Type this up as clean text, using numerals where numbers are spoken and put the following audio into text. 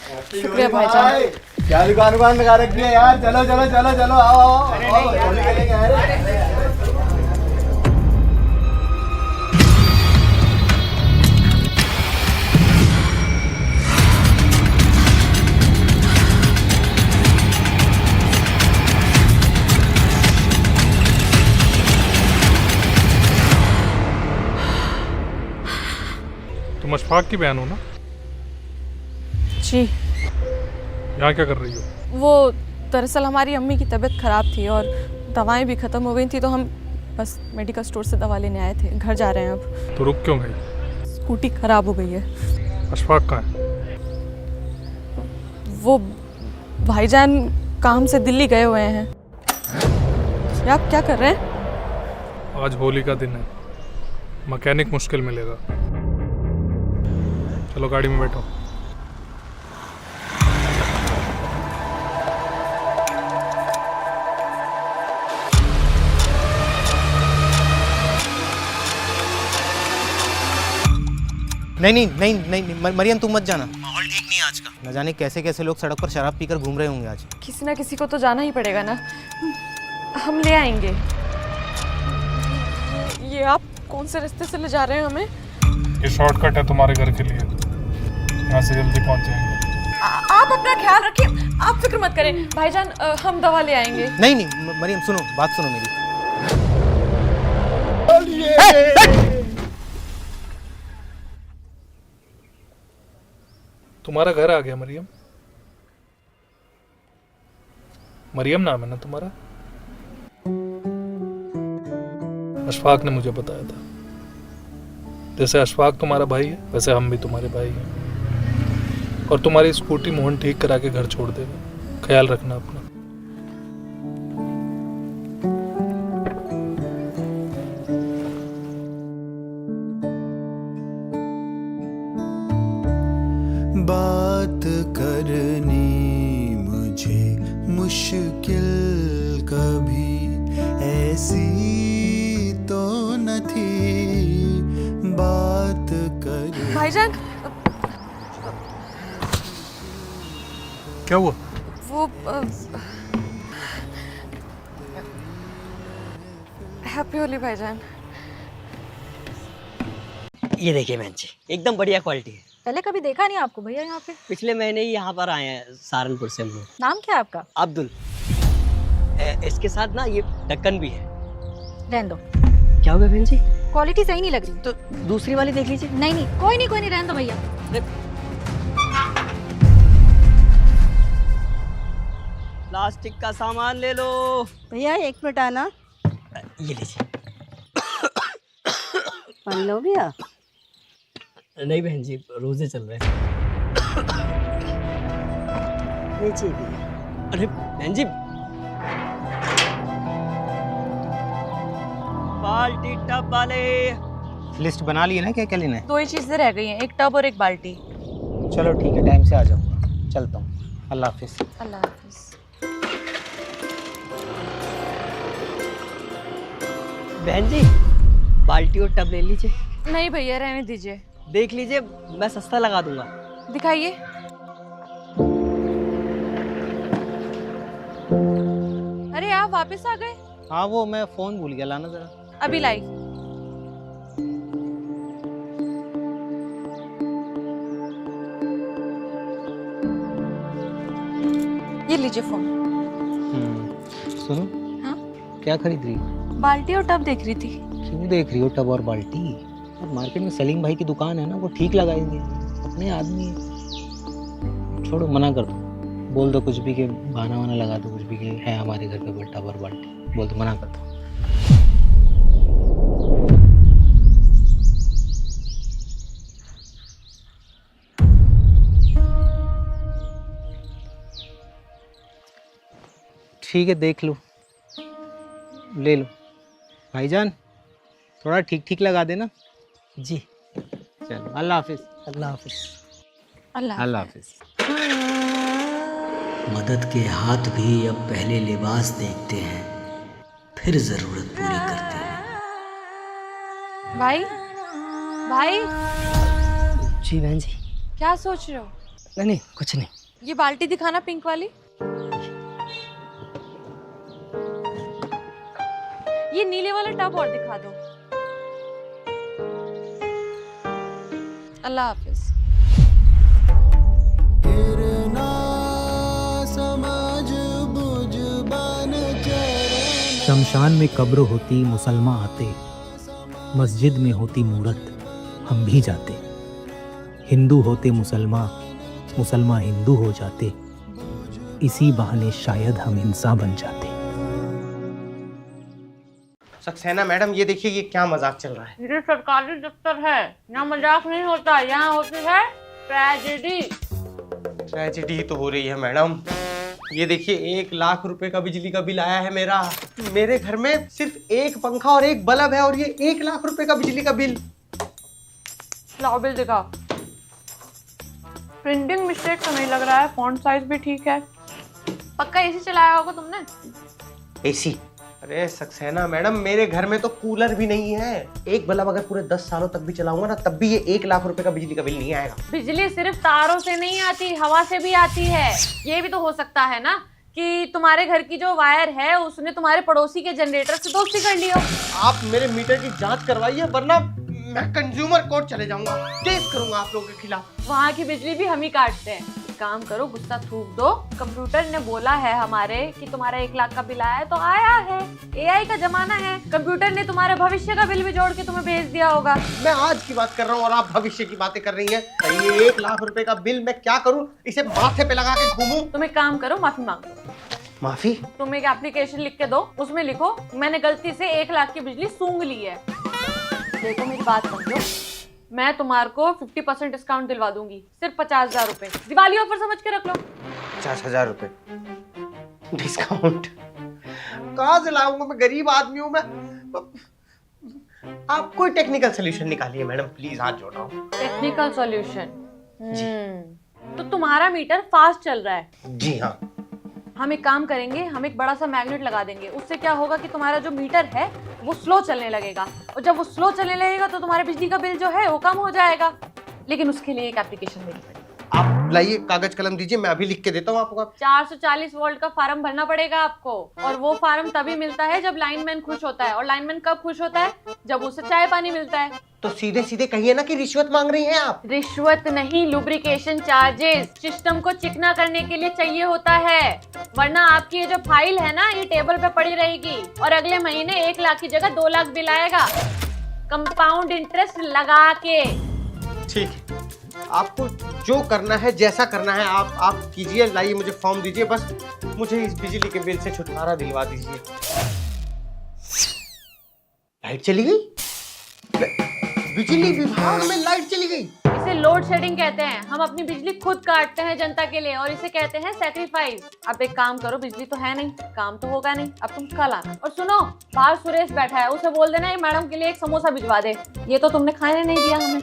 शुक्रिया भाईजान। क्या दुकान लगा रखी है यार। चलो चलो चलो चलो आओ आओ होली खेलेंगे। अरे तुम अशफाक की बहन हो ना? जी। यहाँ क्या कर रही हो? वो दरअसल हमारी अम्मी की तबीयत ख़राब थी और दवाएं भी ख़त्म हो गई थी, तो हम बस मेडिकल स्टोर से दवा लेने आए थे। घर जा रहे हैं अब। तो रुक क्यों गई? स्कूटी ख़राब हो गई है। अशफाक कहाँ है? वो भाईजान काम से दिल्ली गए हुए हैं। ये आप क्या कर रहे हैं? आज होली का दिन है, मैकेनिक मुश्किल मिलेगा। चलो गाड़ी में बैठो। नहीं मरियम तुम मत जाना। माहौल ठीक नहीं है आज का। न जाने कैसे कैसे लोग सड़क पर शराब पीकर घूम रहे होंगे आज। किसी ना किसी को तो जाना ही पड़ेगा ना। हम ले आएंगे। ये आप कौन से रास्ते से ले जा रहे हैं हमें? ये शॉर्टकट है तुम्हारे घर के लिए, यहाँ से जल्दी पहुँच जाएंगे। आप अपना ख्याल रखिए, आप फिक्र मत करें भाईजान। हम दवा ले आएंगे। नहीं मरियम सुनो, बात सुनो मेरी। तुम्हारा घर आ गया मरियम। मरियम नाम है ना तुम्हारा? अशफाक ने मुझे बताया था। जैसे अशफाक तुम्हारा भाई है, वैसे हम भी तुम्हारे भाई हैं। और तुम्हारी स्कूटी मोहन ठीक करा के घर छोड़ देगा। ख्याल रखना अपना। बात करनी मुझे मुश्किल कभी ऐसी तो न थी। बात कर भाईजान क्या हुआ? वो हैप्पी होली भाईजान। ये देखिए बहन जी, एकदम बढ़िया क्वालिटी है। पहले कभी देखा नहीं आपको भैया यहाँ पे। पिछले महीने ही यहाँ पर आए हैं सहारनपुर से हम लोग। नाम क्या है आपका? अब्दुल। इसके साथ ना ये ढक्कन भी है। रहने दो। क्या हो गया बहन जी? क्वालिटी सही नहीं लग रही। तो दूसरी वाली देख लीजिए। नहीं कोई नहीं रहने दो भैया। प्लास्टिक का सामान ले लो। भैया 1 मिनट आना। ये लीजिए। पानी लो भैया। नहीं बहन जी, रोजे चल रहे हैं। लीजिए भैया। अरे बहन जी, बाल्टी टब वाले। लिस्ट बना ली है ना, क्या क्या लेना है? 2 ही चीजें रह गई हैं, एक टब और एक बाल्टी। चलो ठीक है, टाइम से आ जाऊंगा। चलता हूँ। अल्लाह हाफिज। अल्लाह हाफिज। बहन जी, बाल्टी और टब ले लीजिए। नहीं भैया रहने दीजिए। देख लीजिए, मैं सस्ता लगा दूंगा। दिखाइए। अरे आप वापस आ गए? हाँ वो मैं फोन भूल गया लाना जरा। अभी लाई। ये लीजिए फोन। सुनो। हाँ? क्या खरीद रही हो? बाल्टी और टब देख रही थी। क्यों देख रही हो टब और बाल्टी? और मार्केट में सलीम भाई की दुकान है ना, वो ठीक लगाएंगे। अपने आदमी है। छोड़ो, मना कर दो। बोल दो कुछ भी के बहाना वाना लगा दो, कुछ भी के है हमारे घर पे टब और बाल्टी। बोल दो, मना कर दो। ठीक है, देख लो, ले लो। भाईजान थोड़ा ठीक ठीक लगा देना। जी चलो, अल्लाह हाफिज। अल्लाह हाफिज। अल्लाह हाफिज। मदद के हाथ भी अब पहले लिबास देखते हैं, फिर जरूरत पूरी करते हैं। भाई भाई जी बहन जी। क्या सोच रहे हो? नहीं कुछ नहीं। ये बाल्टी दिखाना पिंक वाली। ये नीले वाला टब और दिखा दो। अल्लाह हाफिज। शमशान में कब्र होती मुसलमान आते, मस्जिद में होती मूरत हम भी जाते। हिंदू होते मुसलमान, मुसलमान हिंदू हो जाते, इसी बहाने शायद हम इंसान बन जाते। सक्सेना मैडम, ये देखिए ये क्या मजाक चल रहा है। ये सरकारी दफ्तर है, यहाँ मजाक नहीं होता, यहाँ होती है ट्रेजेडी। ट्रेजेडी तो हो रही है मैडम। ये देखिए 1 लाख रुपए का बिजली का बिल आया है मेरा। मेरे घर में सिर्फ एक पंखा और एक बल्ब है और ये 1 लाख रुपए का बिजली का बिल। लाओ बिल दिखा। प्रिंटिंग मिस्टेक तो नहीं लग रहा है, फॉन्ट साइज भी ठीक है। पक्का एसी चलाया होगा तुमने? एसी? अरे सक्सेना मैडम, मेरे घर में तो कूलर भी नहीं है। एक बल्ब अगर पूरे 10 सालों तक भी चलाऊंगा ना, तब भी ये 1 लाख रुपए का बिजली का बिल नहीं आएगा। बिजली सिर्फ तारों से नहीं आती, हवा से भी आती है। ये भी तो हो सकता है ना कि तुम्हारे घर की जो वायर है उसने तुम्हारे पड़ोसी के जनरेटर से दोस्ती कर ली हो। आप मेरे मीटर की जांच करवाइए, वरना मैं कंज्यूमर कोर्ट चले जाऊंगा, केस करूंगा आप लोगों के खिलाफ। वहाँ की बिजली भी हम ही काटते हैं। एक काम करो, गुस्सा थूक दो। कंप्यूटर ने बोला है हमारे कि तुम्हारा 1 लाख का बिल आया है, तो आया है। एआई का जमाना है, कंप्यूटर ने तुम्हारे भविष्य का बिल भी जोड़ के तुम्हें भेज दिया होगा। मैं आज की बात कर रहा हूँ और आप भविष्य की बातें कर रही हैं। ये 1 लाख रुपए का बिल मैं क्या करूँ? इसे माथे पे लगा के घूमूं? तुम एक काम करो, माफी मांगो। माफी? तुम एक एप्लीकेशन लिख के दो, उसमें लिखो मैंने गलती से 1 लाख की बिजली सूंघ ली है। देखो मेरी बात समझो, मैं तुम्हारे को 50% डिस्काउंट दिलवा दूंगी, सिर्फ 50,000 रुपए। दिवाली ऑफर समझ के रख लो। 50,000 रुपए डिस्काउंट कहाँ से लाऊंगा? मैं गरीब आदमी हूँ। मैं आप कोई टेक्निकल सोल्यूशन निकालिए मैडम, प्लीज, हाथ जोड़ रहा हूँ। Technical solution? तो तुम्हारा मीटर फास्ट चल रहा है। जी हाँ। हम एक काम करेंगे, हम एक बड़ा सा मैग्नेट लगा देंगे। उससे क्या होगा कि तुम्हारा जो मीटर है वो स्लो चलने लगेगा, और जब वो स्लो चलने लगेगा तो तुम्हारे बिजली का बिल जो है वो कम हो जाएगा। लेकिन उसके लिए एक एप्लीकेशन देनी पड़ेगी। आप लाइए, कागज कलम दीजिए, मैं अभी लिख के देता हूँ आपको। 440 वोल्ट का फार्म भरना पड़ेगा आपको, और वो फार्म तभी मिलता है जब लाइनमैन खुश होता है। और लाइनमैन कब खुश होता है? जब उसे चाय पानी मिलता है। तो सीधे सीधे कहिए ना कि रिश्वत मांग रही हैं आप। रिश्वत नहीं, लुब्रिकेशन चार्जेस सिस्टम को चिकना करने के लिए चाहिए होता है। वरना आपकी ये जो फाइल है ना, ये टेबल पे पड़ी रहेगी और अगले महीने 1 लाख की जगह 2 लाख बिल आएगा, कंपाउंड इंटरेस्ट लगा के। ठीक है, आपको जो करना है, जैसा करना है आप कीजिए। लाइए, मुझे फॉर्म दीजिए, बस मुझे इस बिजली के बिल से छुटकारा दिलवा दीजिए। लाइट चली गई? बिजली विभाग में लाइट चली गई? इसे लोड शेडिंग कहते हैं। हम अपनी बिजली खुद काटते हैं जनता के लिए, और इसे कहते हैं सैक्रिफाइस। अब एक काम करो, बिजली तो है नहीं, काम तो होगा नहीं, अब तुम कल आना। और सुनो, बाहर सुरेश बैठा है, उसे बोल देना ये मैडम के लिए एक समोसा भिजवा दे। ये तो तुमने खाने नहीं दिया हमें।